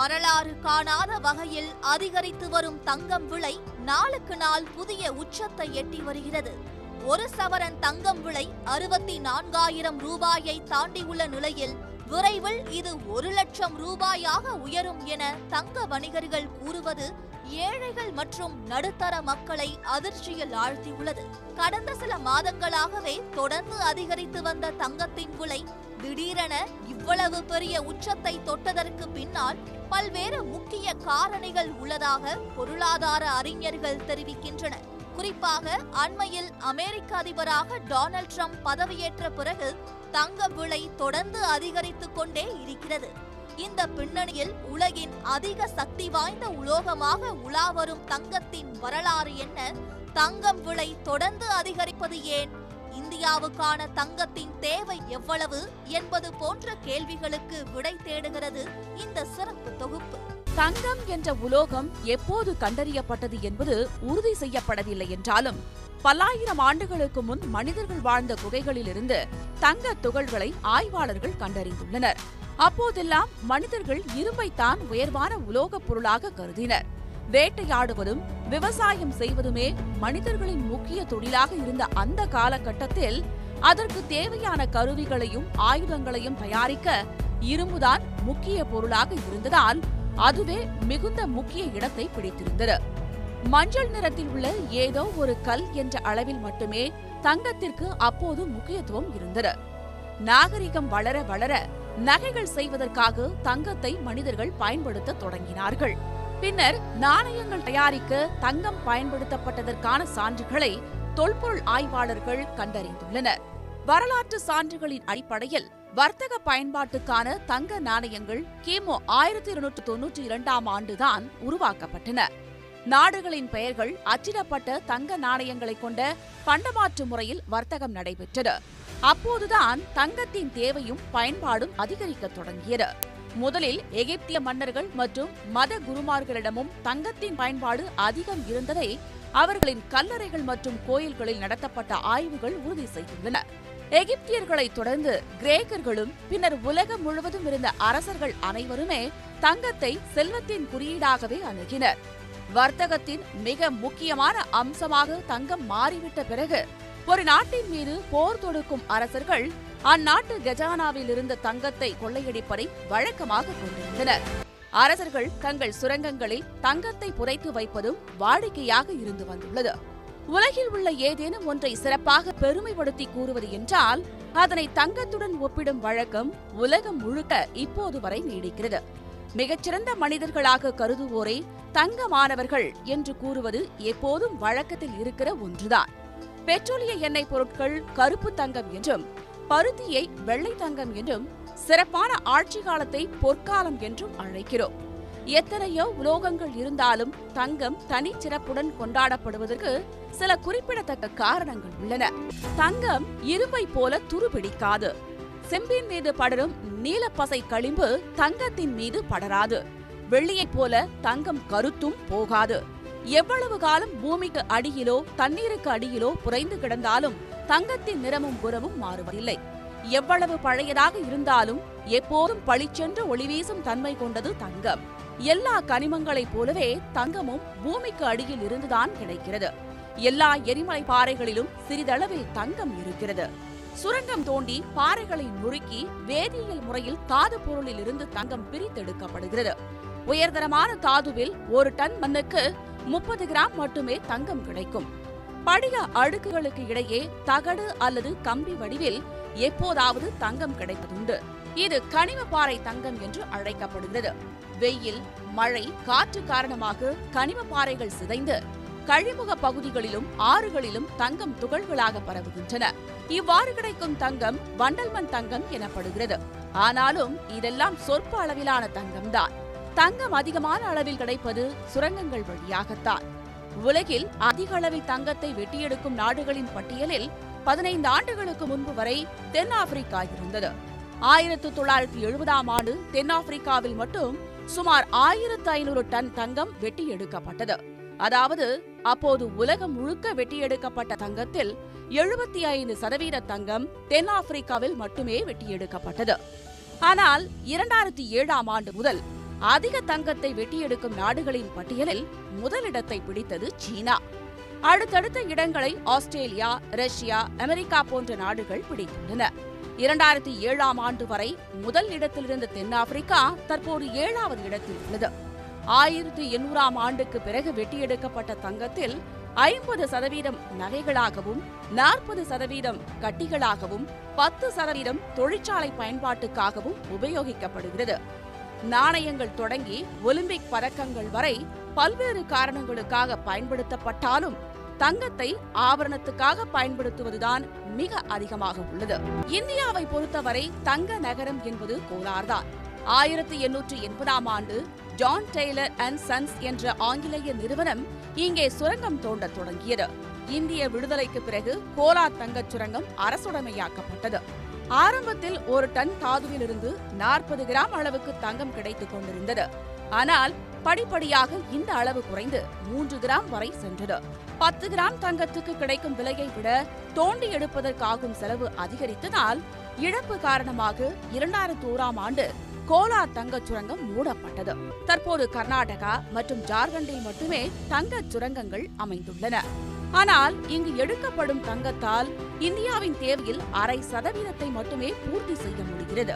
வரலாறு காணாத வகையில் அதிகரித்து வரும் தங்கம் விலை நாளுக்கு நாள் புதிய உச்சத்தை எட்டி வருகிறது. ஒரு சவரன் தங்கம் விலை 64,000 ரூபாயை தாண்டியுள்ள நிலையில் விரைவில் இது 1,00,000 ரூபாயாக உயரும் என தங்க வணிகர்கள் கூறுவது ஏழைகள் மற்றும் நடுத்தர மக்களை அதிர்ச்சியில் ஆழ்த்தியுள்ளது. கடந்த சில மாதங்களாகவே தொடர்ந்து அதிகரித்து வந்த தங்கத்தின் விலை திடீரென இவ்வளவு பெரிய உச்சத்தை தொட்டதற்கு பின்னால் பல்வேறு முக்கிய காரணிகள் உள்ளதாக பொருளாதார அறிஞர்கள் தெரிவிக்கின்றனர். குறிப்பாக அண்மையில் அமெரிக்க அதிபராக டொனால்ட் ட்ரம்ப் பதவியேற்ற பிறகு தங்க விலை தொடர்ந்து அதிகரித்துக் கொண்டே இருக்கிறது. இந்த பின்னணியில் உலகின் அதிக சக்தி வாய்ந்த உலோகமாக உலாவரும் தங்கத்தின் வரலாறு என்ன? தங்கம் விலை தொடர்ந்து அதிகரிப்பது ஏன்? இந்தியாவுக்கான தங்கத்தின் தேவை எவ்வளவு என்பது போன்ற கேள்விகளுக்கு விடை தேடுகிறது இந்த சிறப்பு தொகுப்பு. தங்கம் என்ற உலோகம் எப்போது கண்டறியப்பட்டது என்பது உறுதி செய்யப்படவில்லை என்றாலும் பல்லாயிரம் ஆண்டுகளுக்கு முன் மனிதர்கள் வாழ்ந்த குகைகளிலிருந்து தங்க துகள்களை ஆய்வாளர்கள் கண்டறிந்துள்ளனர். அப்போதெல்லாம் மனிதர்கள் இரும்பைத்தான் உயர்வான உலோகப் பொருளாக கருதினர். வேட்டையாடுவதும் விவசாயம் செய்வதுமே மனிதர்களின் முக்கிய தொழிலாக இருந்த அந்த காலகட்டத்தில் அதற்கு தேவையான கருவிகளையும் ஆயுதங்களையும் தயாரிக்க இரும்புதான் முக்கிய பொருளாக இருந்ததால் அதுவே மிகுந்த முக்கிய இடத்தை பிடித்திருந்தது. மஞ்சள் நிறத்தில் உள்ள ஏதோ ஒரு கல் என்ற அளவில் மட்டுமே தங்கத்திற்கு அப்போது முக்கியத்துவம் இருந்தது. நாகரிகம் வளர வளர நகைகள் செய்வதற்காக தங்கத்தை மனிதர்கள் பயன்படுத்த தொடங்கினார்கள். பின்னர் நாணயங்கள் தயாரிக்க தங்கம் பயன்படுத்தப்பட்டதற்கான சான்றுகளை தொல்பொருள் ஆய்வாளர்கள் கண்டறிந்துள்ளனர். வரலாற்று சான்றுகளின் அடிப்படையில் வர்த்தக பயன்பாட்டுக்கான தங்க நாணயங்கள் கிமு 1292 ஆண்டுதான் உருவாக்கப்பட்டன. நாடுகளின் பெயர்கள் அச்சிடப்பட்ட தங்க நாணயங்களை கொண்ட பண்டமாற்று முறையில் வர்த்தகம் நடைபெற்றது. அப்போதுதான் தங்கத்தின் தேவையும் பயன்பாடும் அதிகரிக்க தொடங்கியது. முதலில் எகிப்திய மன்னர்கள் மற்றும் மத குருமார்களிடமும் தங்கத்தின் பயன்பாடு அதிகம் இருந்ததை அவர்களின் கல்லறைகள் மற்றும் கோயில்களில் நடத்தப்பட்ட ஆய்வுகள் உறுதி செய்துள்ளன. எகிப்தியர்களை தொடர்ந்து கிரேக்கர்களும் பின்னர் உலகம் முழுவதும் இருந்த அரசர்கள் அனைவருமே தங்கத்தை செல்வத்தின் குறியீடாகவே அணுகினர். வர்த்தகத்தின் மிக முக்கியமான அம்சமாக தங்கம் மாறிவிட்ட பிறகு ஒரு நாட்டின் மீது போர் தொடுக்கும் அரசர்கள் அந்நாட்டு கஜானாவில் இருந்த தங்கத்தை கொள்ளையடிப்பதை வழக்கமாக கொண்டிருந்தனர். அரசர்கள் தங்கள் சுரங்கங்களில் தங்கத்தை புதைத்து வைப்பதும் வாடிக்கையாக இருந்து வந்துள்ளது. உலகில் உள்ள ஏதேனும் ஒன்றை சிறப்பாக பெருமைப்படுத்தி கூறுவது என்றால் அதனை தங்கத்துடன் ஒப்பிடும் வழக்கம் உலகம் முழுக்க இப்போது வரை நீடிக்கிறது. மிகச்சிறந்த மனிதர்களாக கருதுவோரை தங்கமானவர்கள் என்று கூறுவது எப்போதும் வழக்கத்தில் இருக்கிற ஒன்றுதான். பெட்ரோலிய எண்ணெய் பொருட்கள் கருப்பு தங்கம் என்றும் பருத்தியை வெள்ளை தங்கம் என்றும் சிறப்பான ஆட்சி காலத்தை பொற்காலம் என்றும் அழைக்கிறோம். எத்தனையோ உலோகங்கள் இருந்தாலும் தங்கம் தனிச்சிறப்புடன் கொண்டாடப்படுவதற்கு சில குறிப்பிடத்தக்க காரணங்கள் உள்ளன. தங்கம் இரும்பை போல துருபிடிக்காது. செம்பின் மீது படரும் நீலப்பசை களிம்பு தங்கத்தின் மீது படராது. வெள்ளியைப் போல தங்கம் கருத்தும் போகாது. எவ்வளவு காலம் பூமிக்கு அடியிலோ தண்ணீருக்கு அடியிலோ புரைந்து கிடந்தாலும் தங்கத்தின் நிறமும் புறமும் மாறுவதில்லை. எவ்வளவு பழையதாக இருந்தாலும் எப்போதும் பளிச்சென்று ஒளிவீசும் தன்மை கொண்டது தங்கம். எல்லா கனிமங்களைப் போலவே தங்கமும் பூமிக்கு அடியில் இருந்துதான் கிடைக்கிறது. எல்லா எரிமலை பாறைகளிலும் சிறிதளவில் தங்கம் இருக்கிறது. சுரங்கம் தோண்டி பாறைகளை நுறுக்கி வேதியியல் முறையில் தாது பொருளில் இருந்து தங்கம் பிரித்தெடுக்கப்படுகிறது. உயர்தரமான தாதுவில் 1 டன் மண்ணுக்கு 30 கிராம் மட்டுமே தங்கம் கிடைக்கும். படிக அடுக்குகளுக்கு இடையே தகடு அல்லது கம்பி வடிவில் எப்போதாவது தங்கம் கிடைப்பதுண்டு. இது கனிம பாறை தங்கம் என்று அழைக்கப்படுகிறது. வெயில், மழை, காற்று காரணமாக கனிம பாறைகள் சிதைந்து கழிமுக பகுதிகளிலும் ஆறுகளிலும் தங்கம் துகள்களாக பரவுகின்றன. இவ்வாறு கிடைக்கும் தங்கம் வண்டல்மண் தங்கம் எனப்படுகிறது. ஆனாலும் இதெல்லாம் சொற்ப அளவிலான தங்கம்தான். தங்கம் அதிகமான அளவில் கிடைப்பது சுரங்கங்கள் வழியாகத்தான். உலகில் அதிக அளவில் தங்கத்தை வெட்டியெடுக்கும் நாடுகளின் பட்டியலில் 15 ஆண்டுகளுக்கு முன்பு வரை தென்னாப்பிரிக்கா இருந்தது. 1970 ஆண்டு தென்னாப்பிரிக்காவில் மட்டும் சுமார் 1500 டன் தங்கம் வெட்டி எடுக்கப்பட்டது. அதாவது அப்போது உலகம் முழுக்க வெட்டியெடுக்கப்பட்ட தங்கத்தில் 75% தங்கம் தென்னாப்பிரிக்காவில் மட்டுமே வெட்டியெடுக்கப்பட்டது. ஆனால் 2007 ஆண்டு முதல் அதிக தங்கத்தை வெட்டியெடுக்கும் நாடுகளின் பட்டியலில் முதலிடத்தை பிடித்தது சீனா. அடுத்தடுத்த இடங்களை ஆஸ்திரேலியா, ரஷ்யா, அமெரிக்கா போன்ற நாடுகள் பிடித்துள்ளன. 2007ஆம் ஆண்டு வரை முதல் இடத்தில் இருந்த தென்னாப்பிரிக்கா தற்போது 7வது இடத்தில் உள்ளது. 1800ஆம் ஆண்டுக்கு பிறகு வெட்டியெடுக்கப்பட்ட தங்கத்தில் 50% நகைகளாகவும், 40% கட்டிகளாகவும், 10% தொழிற்சாலை பயன்பாட்டுக்காகவும் உபயோகிக்கப்படுகிறது. நாணயங்கள் தொடங்கி ஒலிம்பிக் பதக்கங்கள் வரை பல்வேறு காரணங்களுக்காக பயன்படுத்தப்பட்டாலும் தங்கத்தை ஆபரணத்துக்காக பயன்படுத்துவதுதான் மிக அதிகமாக உள்ளது. இந்தியாவை பொறுத்தவரை தங்க நகரம் என்பது கோலார்தான். 1880ஆம் ஆண்டு ஜான் டெய்லர் அண்ட் சன்ஸ் என்ற ஆங்கிலேய நிறுவனம் இங்கே சுரங்கம் தோண்டத் தொடங்கியது. இந்திய விடுதலைக்கு பிறகு கோலார் தங்கச் சுரங்கம் அரசுடைமையாக்கப்பட்டது. ஆரம்பத்தில் 1 டன் தாதுவிலிருந்து 40 கிராம் அளவுக்கு தங்கம் கிடைத்துக் கொண்டிருந்தது. ஆனால் படிப்படியாக இந்த அளவு குறைந்து 3 கிராம் வரை சென்றது. 10 கிராம் தங்கத்துக்கு கிடைக்கும் விலையை விட தோண்டி எடுப்பதற்காகும் செலவு அதிகரித்ததால் இழப்பு காரணமாக 2001ஆம் ஆண்டு கோலார் தங்கச் சுரங்கம் மூடப்பட்டது. தற்போது கர்நாடகா மற்றும் ஜார்க்கண்டில் மட்டுமே தங்கச் சுரங்கங்கள் அமைந்துள்ளன. ஆனால் இங்கு எடுக்கப்படும் தங்கத்தால் இந்தியாவின் தேவையில் 0.5% மட்டுமே பூர்த்தி செய்ய முடிகிறது.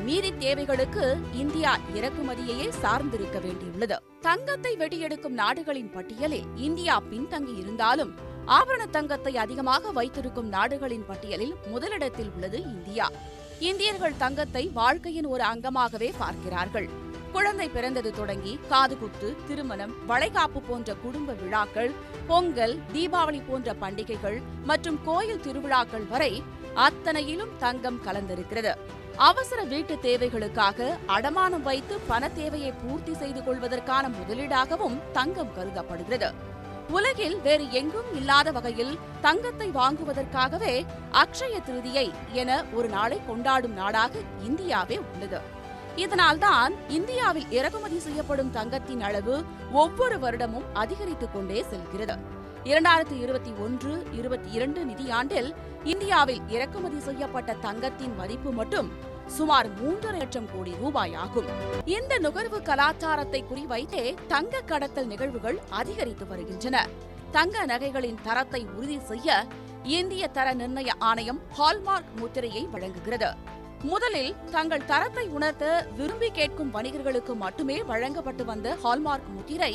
மீதி தேவைகளுக்கு இந்தியா இறக்குமதியையே சார்ந்திருக்க வேண்டியுள்ளது. தங்கத்தை வெட்டியெடுக்கும் நாடுகளின் பட்டியலில் இந்தியா பின்தங்கி இருந்தாலும் ஆபரண தங்கத்தை அதிகமாக வைத்திருக்கும் நாடுகளின் பட்டியலில் முதலிடத்தில் உள்ளது இந்தியா. இந்தியர்கள் தங்கத்தை வாழ்க்கையின் ஒரு அங்கமாகவே பார்க்கிறார்கள். குழந்தை பிறந்தது தொடங்கி காதுகுத்து, திருமணம், வளைகாப்பு போன்ற குடும்ப விழாக்கள், பொங்கல், தீபாவளி போன்ற பண்டிகைகள் மற்றும் கோயில் திருவிழாக்கள் வரை அத்தனையிலும் தங்கம் கலந்திருக்கிறது. அவசர வீட்டு தேவைகளுக்காக அடமானம் வைத்து பண தேவையை பூர்த்தி செய்து கொள்வதற்கான முதலீடாகவும் தங்கம் கருதப்படுகிறது. உலகில் வேறு எங்கும் இல்லாத வகையில் தங்கத்தை வாங்குவதற்காகவே அக்ஷய திருதியை என ஒரு நாளை கொண்டாடும் நாடாக இந்தியாவே உள்ளது. இதனால்தான் இந்தியாவில் இறக்குமதி செய்யப்படும் தங்கத்தின் அளவு ஒவ்வொரு வருடமும் அதிகரித்துக் கொண்டே செல்கிறது. 2021-22 நிதியாண்டில் இந்தியாவில் இறக்குமதி செய்யப்பட்ட தங்கத்தின் மதிப்பு மட்டும் சுமார் 3.5 லட்சம் கோடி ரூபாய் ஆகும். இந்த நுகர்வு கலாச்சாரத்தை குறிவைத்தே தங்க கடத்தல் நிகழ்வுகள் அதிகரித்து வருகின்றன. தங்க நகைகளின் தரத்தை உறுதி செய்ய இந்திய தர நிர்ணய ஆணையம் ஹால்மார்க் முத்திரையை வழங்குகிறது. முதலில் தங்கள் தரத்தை உணர்த்த விரும்பி கேட்கும் வணிகர்களுக்கு மட்டுமே வழங்கப்பட்டு வந்த ஹால்மார்க் முத்திரை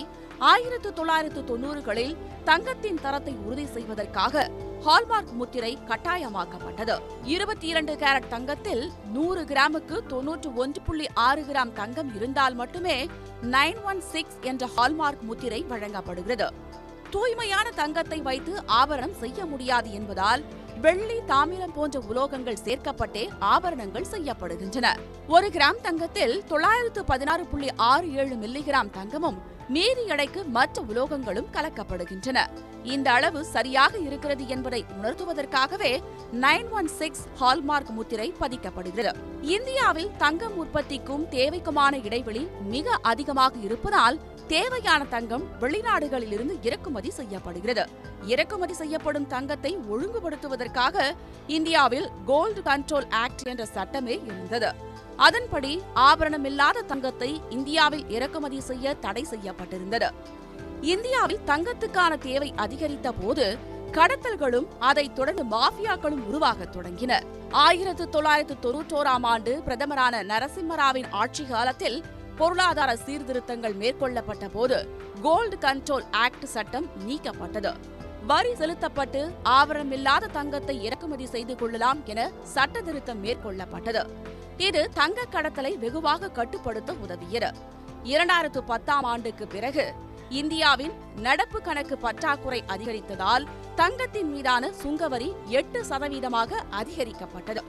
1990களில் தங்கத்தின் தரத்தை உறுதி செய்வதற்காக ஹால்மார்க் முத்திரை கட்டாயமாக்கப்பட்டது. 22 கேரட் தங்கத்தில் 100 கிராமுக்கு 91.6 கிராம் தங்கம் இருந்தால் மட்டுமே 916 என்ற ஹால்மார்க் முத்திரை வழங்கப்படுகிறது. தூய்மையான தங்கத்தை வைத்து ஆபரணம் செய்ய முடியாது என்பதால் வெள்ளி, தாமிரம் போன்ற உலோகங்கள் சேர்க்கப்பட்டே ஆபரணங்கள் செய்யப்படுகின்றன. 1 கிராம் தங்கத்தில் 916.67 மில்லிகிராம் தங்கமும் மீதி எடைக்கு மற்ற உலோகங்களும் கலக்கப்படுகின்றன. இந்த அளவு சரியாக இருக்கிறது என்பதை உணர்த்துவதற்காகவே 916 ஹால்மார்க் முத்திரை பதிக்கப்படுகிறது. இந்தியாவில் தங்கம் உற்பத்திக்கும் தேவைக்குமான இடைவெளி மிக அதிகமாக இருப்பதால் தேவையான தங்கம் வெளிநாடுகளிலிருந்து இறக்குமதி செய்யப்படுகிறது. இறக்குமதி செய்யப்படும் தங்கத்தை ஒழுங்குபடுத்துவதற்காக இந்தியாவில் கோல்டு கண்ட்ரோல் ஆக்ட் என்ற சட்டமே இருந்தது. அதன்படி ஆபரணமில்லாத தங்கத்தை இந்தியாவில் இறக்குமதி செய்ய தடை செய்யப்பட்டிருந்தது. இந்தியாவில் தங்கத்துக்கான தேவை அதிகரித்த போது கடத்தல்களும் அதைத் தொடர்ந்து மாஃபியாக்களும் உருவாகத் தொடங்கின. 1991ஆம் ஆண்டு பிரதமரான நரசிம்மராவின் ஆட்சி காலத்தில் பொருளாதார சீர்திருத்தங்கள் மேற்கொள்ளப்பட்ட போது கோல்டு கண்ட்ரோல் ஆக்ட் சட்டம் நீக்கப்பட்டது. வரி செலுத்தப்பட்டு ஆபரணமில்லாத தங்கத்தை இறக்குமதி செய்து கொள்ளலாம் என சட்ட திருத்தம் மேற்கொள்ளப்பட்டது. இது தங்க கடத்தலை வெகுவாக கட்டுப்படுத்த உதவியது. 2010ஆம் ஆண்டுக்கு பிறகு இந்தியாவின் நடப்பு கணக்கு பற்றாக்குறை அதிகரித்ததால் தங்கத்தின் மீதான சுங்கவரி 8% அதிகரிக்கப்பட்டது.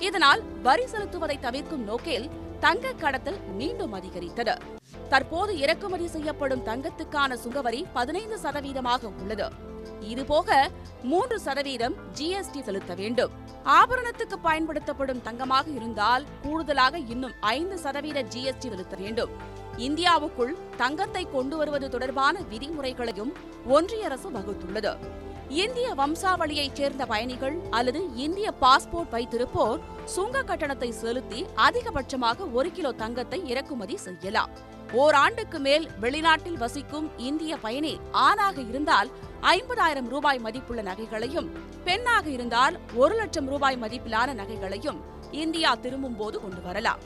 இதனால் வரி செலுத்துவதை தவிர்க்கும் நோக்கில் தங்க கடத்தல் மீண்டும் அதிகரித்தது. தற்போது இறக்குமதி செய்யப்படும் தங்கத்துக்கான சுங்கவரி 15% உள்ளது. இதுபோக 3% ஜிஎஸ்டி செலுத்த வேண்டும். ஆபரணத்துக்கு பயன்படுத்தப்படும் தங்கமாக இருந்தால் கூடுதலாக இன்னும் 5% ஜிஎஸ்டி செலுத்த வேண்டும். இந்தியாவுக்குள் தங்கத்தை கொண்டு வருவது தொடர்பான விதிமுறைகளையும் ஒன்றிய அரசு வகுத்துள்ளது. இந்திய வம்சாவளியைச் சேர்ந்த பயணிகள் அல்லது இந்திய பாஸ்போர்ட் வைத்திருப்போர் சுங்க கட்டணத்தை செலுத்தி அதிகபட்சமாக 1 கிலோ தங்கத்தை இறக்குமதி செய்யலாம். ஓராண்டுக்கு மேல் வெளிநாட்டில் வசிக்கும் இந்திய பயணி ஆணாக இருந்தால் 50,000 ரூபாய் மதிப்புள்ள நகைகளையும், பெண்ணாக இருந்தால் 1,00,000 ரூபாய் மதிப்பிலான நகைகளையும் இந்தியா திரும்பும் போது கொண்டு வரலாம்.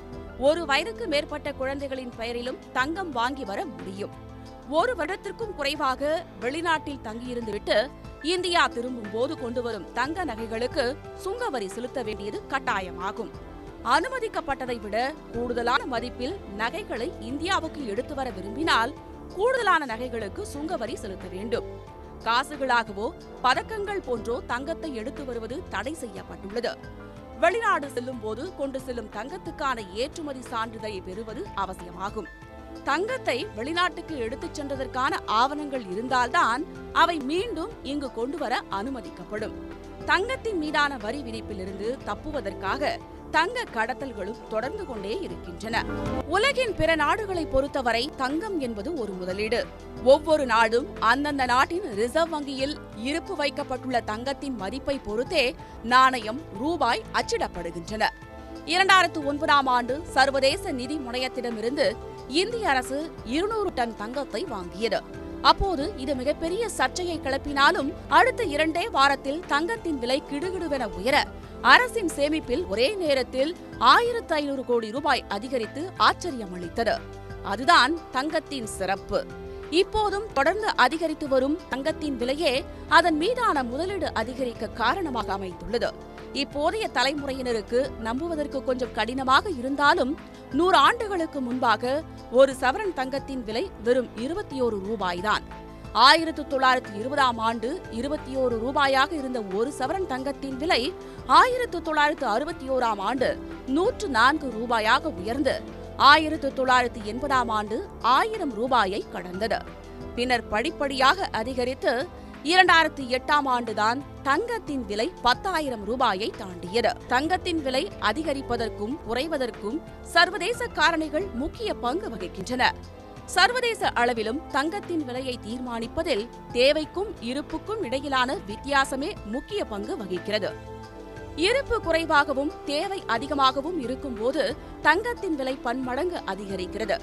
1 வயதுக்கு மேற்பட்ட குழந்தைகளின் பெயரிலும் தங்கம் வாங்கி வர முடியும். 1 வருடத்திற்கும் குறைவாக வெளிநாட்டில் தங்கியிருந்துவிட்டு இந்தியா திரும்பும் போது கொண்டு வரும் தங்க நகைகளுக்கு சுங்கவரி செலுத்த வேண்டியது கட்டாயமாகும். அனுமதிக்கப்பட்டதை விட கூடுதலான மதிப்பில் நகைகளை இந்தியாவுக்கு எடுத்து வர விரும்பினால் கூடுதலான நகைகளுக்கு சுங்கவரி செலுத்த வேண்டும். காசுகளாகவோ பதக்கங்கள் போன்றோ தங்கத்தை எடுத்து வருவது தடை செய்யப்பட்டுள்ளது. வெளிநாடு செல்லும் போது கொண்டு செல்லும் தங்கத்துக்கான ஏற்றுமதி சான்றிதழை பெறுவது அவசியமாகும். தங்கத்தை வெளிநாட்டுக்கு எடுத்துச் சென்றதற்கான ஆவணங்கள் இருந்தால்தான் அவை மீண்டும் இங்கு கொண்டு வர அனுமதிக்கப்படும். தங்கத்தின் மீதான வரி விதிப்பிலிருந்து தப்புவதற்காக தங்க கடத்தல்களும் தொடர்ந்து கொண்டே இருக்கின்றன. உலகின் பிற நாடுகளை பொறுத்தவரை தங்கம் என்பது ஒரு முதலீடு. ஒவ்வொரு நாடும் அந்தந்த நாட்டின் ரிசர்வ் வங்கியில் இருப்பு வைக்கப்பட்டுள்ள தங்கத்தின் மதிப்பை பொறுத்தே நாணயம், ரூபாய் அச்சிடப்படுகின்றன. 2009ஆம் ஆண்டு சர்வதேச நிதி முனையத்திடமிருந்து இந்திய அரசு 200 டன் தங்கத்தை வாங்கியது. அப்போது இது மிகப்பெரிய சர்ச்சையை கிளப்பினாலும் அடுத்த 2 வாரத்தில் தங்கத்தின் விலை கிடுகிடுவென உயர அரசின் சேமிப்பில் ஒரே நேரத்தில் 1500 கோடி ரூபாய் அதிகரித்து ஆச்சரியமளித்தது. அதுதான் தங்கத்தின் சிறப்பு. இப்போதும் தொடர்ந்து அதிகரித்து வரும் தங்கத்தின் விலையே அதன் மீதான முதலீடு அதிகரிக்க காரணமாக அமைந்துள்ளது. இப்போதைய தலைமுறையினருக்கு நம்புவதற்கு கொஞ்சம் கடினமாக இருந்தாலும் 100 ஆண்டுகளுக்கு முன்பாக 1 சவரன் தங்கத்தின் விலை வெறும் 21 ரூபாய்தான். 1920ஆம் ஆண்டு 21 ரூபாயாக இருந்த 1 சவரன் தங்கத்தின் விலை 1961ஆம் ஆண்டு 104 ரூபாயாக உயர்ந்து 1980ஆம் ஆண்டு 1000 ரூபாயை கடந்தது. பின்னர் படிப்படியாக அதிகரித்து 2008ஆம் ஆண்டுதான் தங்கத்தின் விலை 10,000 ரூபாயை தாண்டியது. தங்கத்தின் விலை அதிகரிப்பதற்கும் குறைவதற்கும் சர்வதேச காரணிகள் முக்கிய பங்கு வகிக்கின்றன. சர்வதேச அளவிலும் தங்கத்தின் விலையை தீர்மானிப்பதில் தேவைக்கும் இருப்புக்கும் இடையிலான வித்தியாசமே முக்கிய பங்கு வகிக்கிறது. இருப்பு குறைவாகவும் தேவை அதிகமாகவும் இருக்கும்போது தங்கத்தின் விலை பன்மடங்கு அதிகரிக்கிறது.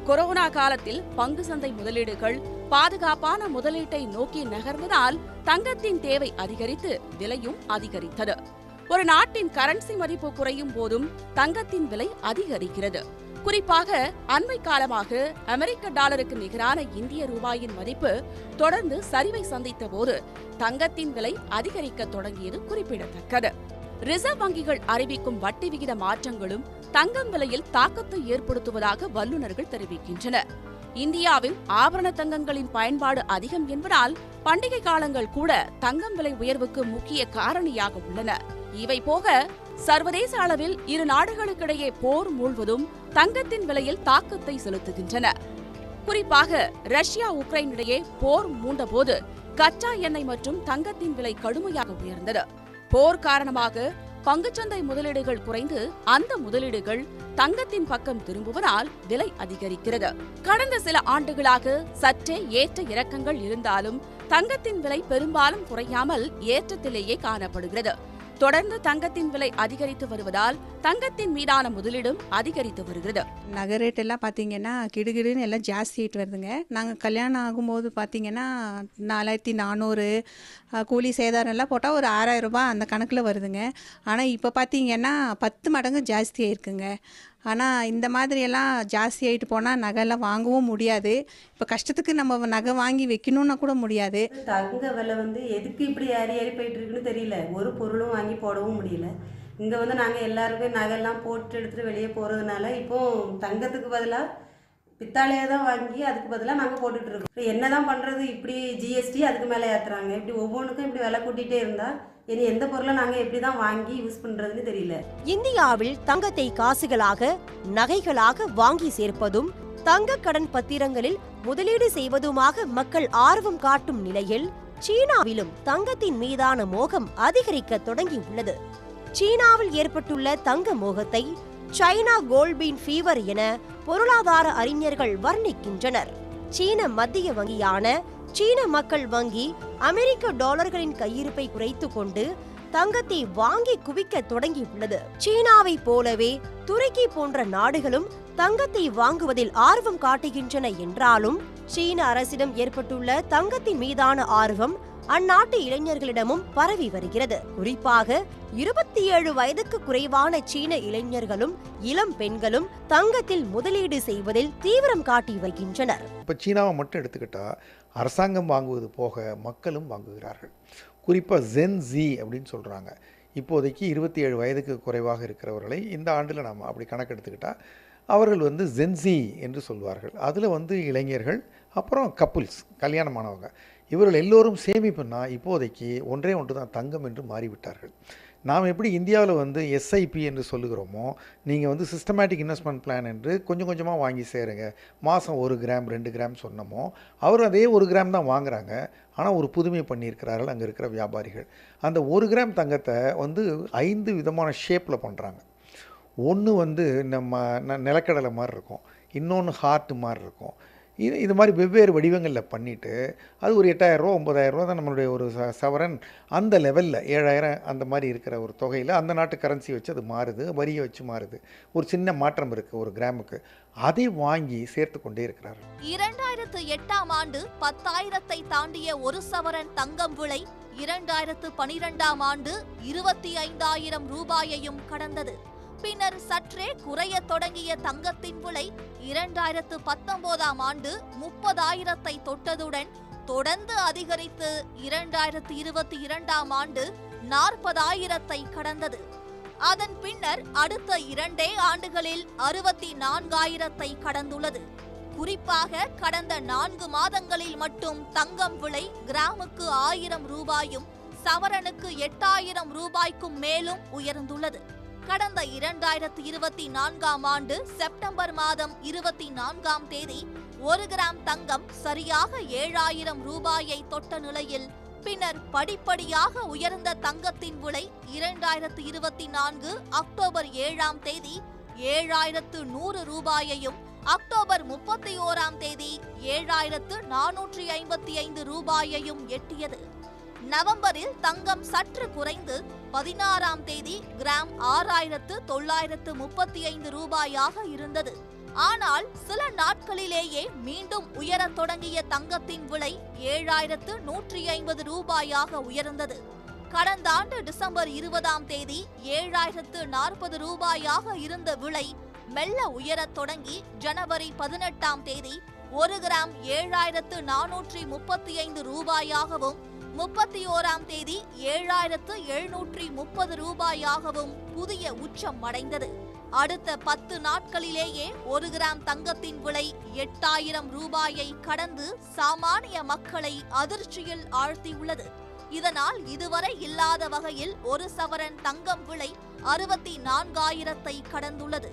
கொரோனா காலத்தில் பங்கு சந்தை முதலீடுகள் பாதுகாப்பான முதலீட்டை நோக்கி நகர்ந்ததால் தங்கத்தின் தேவை அதிகரித்து விலையும் அதிகரித்தது. ஒரு நாட்டின் கரன்சி மதிப்பு குறையும் போதும் தங்கத்தின் விலை அதிகரிக்கிறது. குறிப்பாக அண்மை காலமாக அமெரிக்க டாலருக்கு நிகரான இந்திய ரூபாயின் மதிப்பு தொடர்ந்து சரிவை சந்தித்த போது தங்கத்தின் விலை அதிகரிக்க தொடங்கியது குறிப்பிடத்தக்கது. ரிசர்வ் வங்கிகள் அறிவிக்கும் வட்டி விகித மாற்றங்களும் தங்கம் விலையில் தாக்கத்தை ஏற்படுத்துவதாக வல்லுநர்கள் தெரிவிக்கின்றனர். இந்தியாவில் ஆபரண தங்கங்களின் பயன்பாடு அதிகம் என்பதால் பண்டிகை காலங்கள் கூட தங்கம் விலை உயர்வுக்கு முக்கிய காரணியாக உள்ளன. இவை போக சர்வதேச அளவில் 2 நாடுகளுக்கிடையே போர் மூழ்வதும் தங்கத்தின் விலையில் தாக்கத்தை செலுத்துகின்றன. குறிப்பாக ரஷ்யா உக்ரைன் இடையே போர் மூண்டபோது கச்சா எண்ணெய் மற்றும் தங்கத்தின் விலை கடுமையாக உயர்ந்தது. போர் காரணமாக பங்குச்சந்தை முதலீடுகள் குறைந்து அந்த முதலீடுகள் தங்கத்தின் பக்கம் திரும்புவதால் விலை அதிகரிக்கிறது. கடந்த சில ஆண்டுகளாக சற்றே ஏற்ற இறக்கங்கள் இருந்தாலும் தங்கத்தின் விலை பெரும்பாலும் குறையாமல் ஏற்றத்திலேயே காணப்படுகிறது. தொடர்ந்து தங்கத்தின் விலை அதிகரித்து வருவதால் தங்கத்தின் மீதான முதலீடும் அதிகரித்து வருகிறது. நகை ரேட் எல்லாம் பார்த்தீங்கன்னா கிடுகிடுன்னு எல்லாம் ஜாஸ்தி ஆகிட்டு வருதுங்க. நாங்கள் கல்யாணம் ஆகும்போது பார்த்தீங்கன்னா 4400 கூலி சேதாரம் எல்லாம் போட்டால் ஒரு 6000 ரூபாய் அந்த கணக்கில் வருதுங்க. ஆனால் இப்போ பார்த்தீங்கன்னா 10 மடங்கு ஜாஸ்தி ஆயிருக்குங்க. ஆனால் இந்த மாதிரியெல்லாம் ஜாஸ்தி ஆகிட்டு போனால் நகைலாம் வாங்கவும் முடியாது. இப்போ கஷ்டத்துக்கு நம்ம நகை வாங்கி வைக்கணும்னா கூட முடியாது. தங்க விலை எதுக்கு இப்படி ஏறி ஏறி போயிட்டு இருக்குன்னு தெரியல. ஒரு பொருளும் வாங்கி போடவும் முடியல. இங்கே நாங்கள் எல்லாருமே நகையெல்லாம் போட்டு எடுத்துகிட்டு வெளியே போகிறதுனால இப்போ தங்கத்துக்கு பதிலாக பித்தாளையாக தான் வாங்கி அதுக்கு பதிலாக நாங்கள் போட்டுட்ருக்கோம். இப்போ என்ன தான் பண்ணுறது? இப்படி ஜிஎஸ்டி அதுக்கு மேலே ஏற்றுறாங்க. இப்படி ஒவ்வொன்றுக்கும் இப்படி விலை கூட்டிகிட்டே இருந்தால் இனி எந்த பொருளை நாங்கள் எப்படி தான் வாங்கி யூஸ் பண்ணுறதுன்னு தெரியல. இந்தியாவில் தங்கத்தை காசுகளாக நகைகளாக வாங்கி சேர்ப்பதும் தங்க கடன் பத்திரங்களில் முதலீடு செய்வதுமாக மக்கள் ஆர்வம் காட்டும் நிலையில் சீனாவிலும் தங்கத்தின் மீதான மோகம் அதிகரிக்க தொடங்கியுள்ளது. சீனாவில் ஏற்பட்டுள்ள தங்க மோகத்தை சைனா கோல்பீன் ஃபீவர் என பொருளாதார அறிஞர்கள் வர்ணிக்கின்றனர். சீன மத்திய வங்கியான சீன மக்கள் வங்கி அமெரிக்க டாலர்களின் கையிருப்பை குறைத்துக் கொண்டு தங்கத்தை வாங்கி குவிக்க தொடங்கியுள்ளது. சீனாவை போலவே துருக்கி போன்ற நாடுகளும் தங்கத்தை வாங்குவதில் ஆர்வம் காட்டுகின்றன என்றாலும் சீன அரசிடம் ஏற்பட்டுள்ள தங்கத்தின் மீதான ஆர்வம் அந்நாட்டு இளைஞர்களிடமும் பரவி வருகிறது. குறிப்பாக 27 வயதுக்கு குறைவான சீன இளைஞர்களும் இளம் பெண்களும் தங்கத்தில் முதலீடு செய்வதில் தீவிரம் காட்டி வருகின்றனர். இப்போ சீனாவை மட்டும் எடுத்துக்கிட்டா அரசாங்கம் வாங்குவது போக மக்களும் வாங்குகிறார்கள். குறிப்பாக ஜென்ஸி அப்படின்னு சொல்கிறாங்க. இப்போதைக்கு 27 வயதுக்கு குறைவாக இருக்கிறவர்களை இந்த ஆண்டில் நாம் அப்படி கணக்கெடுத்துக்கிட்டால் அவர்கள் ஜென்ஸி என்று சொல்வார்கள். அதில் இளைஞர்கள், அப்புறம் கப்புல்ஸ், கல்யாணமானவங்க, இவர்கள் எல்லோரும் சேமிப்புன்னா இப்போதைக்கு ஒன்றே ஒன்று தான், தங்கம் என்று மாறிவிட்டார்கள். நாம் எப்படி இந்தியாவில் எஸ்ஐபி என்று சொல்லுகிறோமோ, நீங்கள் சிஸ்டமேட்டிக் இன்வெஸ்ட்மெண்ட் பிளான் என்று கொஞ்சம் கொஞ்சமாக வாங்கி சேருங்க, மாதம் 1 கிராம் 2 கிராம் சொன்னமோ, அவர் அதே 1 கிராம் தான் வாங்குகிறாங்க. ஆனால் ஒரு புதுமை பண்ணியிருக்கிறார்கள் அங்கே இருக்கிற வியாபாரிகள். அந்த 1 கிராம் தங்கத்தை 5 விதமான ஷேப்பில் பண்ணுறாங்க. ஒன்று நம்ம நிலக்கடலை மாதிரி இருக்கும், இன்னொன்று ஹார்ட்டு மாதிரி இருக்கும். இது மாதிரி வெவ்வேறு வடிவங்களில் பண்ணிவிட்டு அது ஒரு 8,000 ரூபா 9,000 ரூபா தான் நம்மளுடைய ஒரு சவரன். அந்த லெவலில் 7,000 அந்த மாதிரி இருக்கிற ஒரு தொகையில் அந்த நாட்டு கரன்சி வச்சு அது மாறுது, வரியை வச்சு மாறுது. ஒரு சின்ன மாற்றம் இருக்குது 1 கிராமுக்கு. அதை வாங்கி சேர்த்து கொண்டே இருக்கிறார்கள். 2008ஆம் ஆண்டு 10,000ஐ தாண்டிய 1 சவரன் தங்கம் விலை 2012ஆம் ஆண்டு 25,000 ரூபாயையும் கடந்தது. பின்னர் சற்றே குறைய தொடங்கிய தங்கத்தின் விலை 2019ஆம் ஆண்டு 30,000ஐ தொட்டதுடன் தொடர்ந்து அதிகரித்து 2022ஆம் ஆண்டு 40,000ஐ கடந்தது. அதன் பின்னர் அடுத்த 2 ஆண்டுகளில் 64,000ஐ கடந்துள்ளது. குறிப்பாக கடந்த 4 மாதங்களில் மட்டும் தங்கம் விலை கிராமுக்கு 1,000 ரூபாயும் சவரனுக்கு 8,000 ரூபாய்க்கும் மேலும் உயர்ந்துள்ளது. கடந்த 2024ஆம் ஆண்டு செப்டம்பர் மாதம் 24ஆம் தேதி 1 கிராம் தங்கம் சரியாக 7,000 ரூபாயை தொட்ட நிலையில் பின்னர் படிப்படியாக உயர்ந்த தங்கத்தின் விலை 2024 அக்டோபர் 7ஆம் தேதி 7,100 ரூபாயையும் அக்டோபர் 31ஆம் தேதி 7,455 ரூபாயையும் எட்டியது. நவம்பரில் தங்கம் சற்று குறைந்து 16ஆம் தேதி கிராம் 6,935 ரூபாயாக இருந்தது. ஆனால் சில நாட்களிலேயே மீண்டும் உயரத் தொடங்கிய தங்கத்தின் விலை 7,150 ரூபாயாக உயர்ந்தது. கடந்த ஆண்டு டிசம்பர் 20ஆம் தேதி 7,040 ரூபாயாக இருந்த விலை மெல்ல உயரத் தொடங்கி ஜனவரி 18ஆம் தேதி 1 கிராம் 7,435 ரூபாயாகவும் 31ஆம் தேதி 7,730 ரூபாயாகவும் புதிய உச்சம் அடைந்தது. அடுத்த 10 நாட்களிலேயே 1 கிராம் தங்கத்தின் விலை 8,000 ரூபாயை கடந்து சாமானிய மக்களை அதிர்ச்சியில் ஆழ்த்தியுள்ளது. இதனால் இதுவரை இல்லாத வகையில் 1 சவரன் தங்கம் விலை 64,000ஐ கடந்துள்ளது.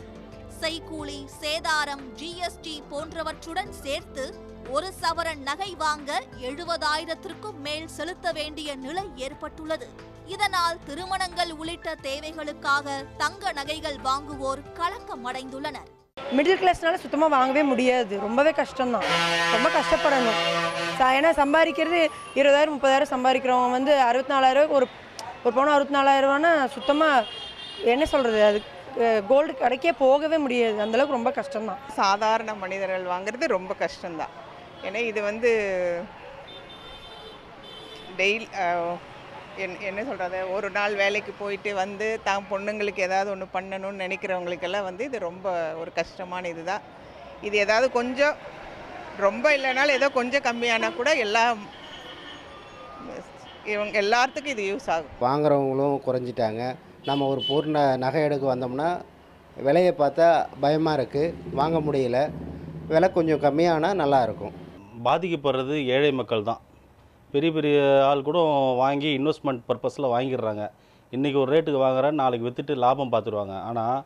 செய்கூலி, சேதாரம், ஜிஎஸ்டி போன்றவற்றுடன் சேர்த்து 1 சவரன் நகை வாங்க 70,000க்கும் மேல் செலுத்த வேண்டிய நிலை ஏற்பட்டுள்ளது. இதனால் திருமணங்கள் உள்ளிட்ட தேவைகளுக்காக தங்க நகைகள் வாங்குவோர் கலக்கம் அடைந்துள்ளனர். மிடில் கிளாஸ்னால சுத்தமாக வாங்கவே முடியாது, ரொம்பவே கஷ்டம்தான், ரொம்ப கஷ்டப்படணும். ஏன்னா சம்பாதிக்கிறது 20,000 30,000 சம்பாதிக்கிறவங்க 64,000 ஒரு பவுன் 64,000 சுத்தமாக என்ன சொல்கிறது, அது கோல்டு கடைக்கே போகவே முடியாது, அந்தளவுக்கு ரொம்ப கஷ்டம்தான். சாதாரண மனிதர்கள் வாங்குறது ரொம்ப கஷ்டம்தான். ஏன்னா இது டெய்லி என்ன சொல்கிறது, ஒரு நாள் வேலைக்கு போயிட்டு தான் பொண்ணுங்களுக்கு ஏதாவது ஒன்று பண்ணணும்னு நினைக்கிறவங்களுக்கெல்லாம் இது ரொம்ப ஒரு கஷ்டமான இதுதான். இது ஏதாவது கொஞ்சம் ரொம்ப இல்லைனாலும் ஏதோ கொஞ்சம் கம்மியானால் கூட எல்லாத்துக்கும் இது யூஸ் ஆகும். வாங்குறவங்களும் குறைஞ்சிட்டாங்க. நம்ம ஒரு பொருள் நகை எடுக்க வந்தோம்னா விலையை பார்த்தா பயமாக இருக்குது, வாங்க முடியல. விலை கொஞ்சம் கம்மியானால் நல்லாயிருக்கும். பாதிக்கப்படுறது ஏழை மக்கள் தான். பெரிய பெரிய ஆள் கூட வாங்கி இன்வெஸ்ட்மெண்ட் பர்பஸில் வாங்கிடுறாங்க. இன்றைக்கி ஒரு ரேட்டுக்கு வாங்குறேன், நாளைக்கு விற்றுட்டு லாபம் பார்த்துருவாங்க. ஆனால்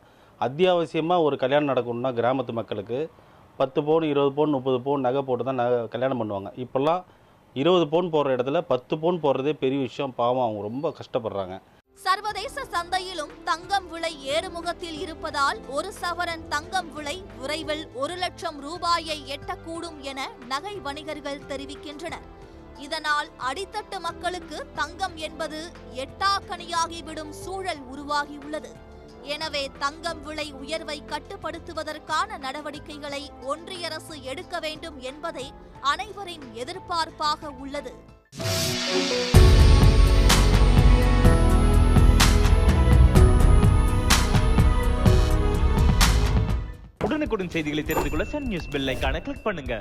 அத்தியாவசியமாக ஒரு கல்யாணம் நடக்கணும்னா கிராமத்து மக்களுக்கு 10 பவுன் 20 பவுன் 30 பவுன் நகை போட்டு தான் கல்யாணம் பண்ணுவாங்க. இப்போல்லாம் 20 பவுன் போடுற இடத்துல 10 பவுன் போடுறதே பெரிய விஷயம். பாவம், அவங்க ரொம்ப கஷ்டப்படுறாங்க. சர்வதேச சந்தையிலும் தங்கம் விலை ஏறுமுகத்தில் இருப்பதால் 1 சவரன் தங்கம் விலை விரைவில் 1 லட்சம் ரூபாயை எட்டக்கூடும் என நகை வணிகர்கள் தெரிவிக்கின்றனர். இதனால் அடித்தட்டு மக்களுக்கு தங்கம் என்பது எட்டாக்கனியாகிவிடும் சூழல் உருவாகியுள்ளது. எனவே தங்கம் விலை உயர்வை கட்டுப்படுத்துவதற்கான நடவடிக்கைகளை ஒன்றிய அரசு எடுக்க வேண்டும் என்பதே அனைவரின் எதிர்பார்ப்பாக உள்ளது. உடனுக்குடன் செய்திகளை தெரிந்து கொள்ள சன் நியூஸ் பெல் ஐகானை கிளிக் பண்ணுங்க.